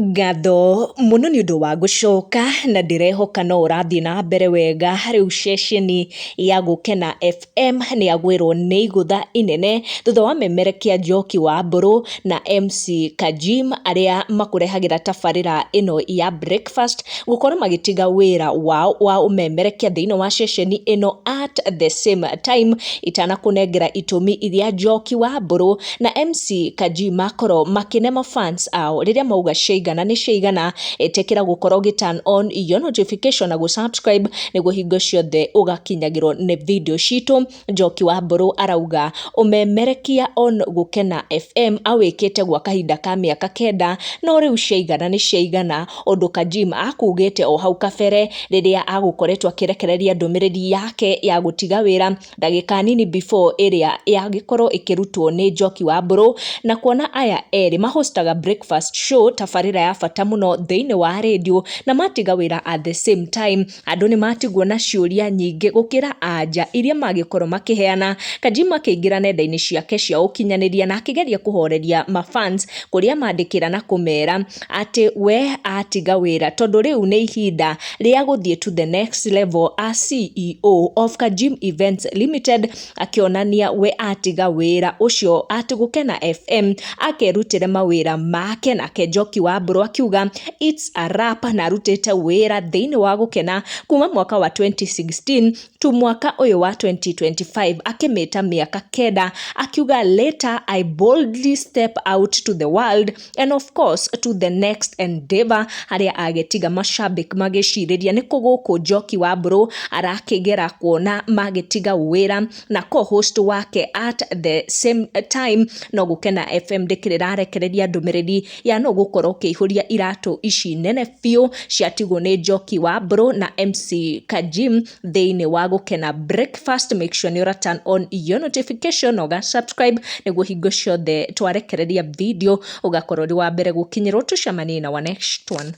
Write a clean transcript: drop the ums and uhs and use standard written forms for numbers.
Ngatho muno ni undu wa gucoka na ndirehoka no urathii na mbere wega. Riu ceceni ya Gukena FM ni agwirwo ni igutha inene thutha wa memerekia Njoki wa Mburu na MC Kajim aria makurehagira tabarira ino ya breakfast gukorwo magitiga wira wao wa umemerekia thiini wa ceceni ino at the same time itana kunengera itumi iria Njoki wa Mburu na MC Kajim makorwo makinema fans ao riria mauga ciigana ni ciigana. Etekira gukorwo turn on your notification na subscribe niguo hingo ciothe ugakinyagirwo ni video citu. Njoki wa Mburu arauga umemerekia on Gukena FM awikite gwa kahinda ka miaka 9 no riu ciigana ni ciigana. Undu Kajim akugite o hau kabere riria agukoretwo akirekereria ndumiriri yake ya gutiga wira ndagika nini before iria yagikorwo ikirutwo ni Njoki wa Mburu na kuona aya eri mahostaga breakfast show tabarira ya bata muno thiini wa radio na matiga wira at the same time. Andu ni matigwo na ciuria nyingi gukira anja iria magikorwo makiheana. Kajim akiingira nenda-ini ciake cia ukinyaniria na akigeria kuhoreria mafans kuria mandikira na kumera ati we atiga wira tondu riu ni ihinda ria guthie to the next level as CEO of Kajim Events Limited. Akionania we atiga wira ucio ati Gukena FM akerutire mawira make na Njoki wa Mburu akiuga it's a wrap na arutite wira thiini wa Gukena kuma mwaka wa 2016 tu mwaka uyu wa 2025 akimita miaka 9. Akiuga later I boldly step out to the world and of course to the next endeavor. Haria agetiga mashabik magiciriria ni kuguku Njoki wa Mburu arakigera kuona magitiga wira na co-host wake at the same time. No Gukena FM ndikirirarekereria ndumiriri ya no gukorwo kihuria iratu ici nene biu ciatigwo ni Njoki wa Mburu na MC Kajim thiini wa Gukena breakfast. Make sure you turn on your notification oga subscribe niguo hingo ciothe twarekereria video ugakorwo ri wa mbere gukinyirwo. Tucemanie na wa next one.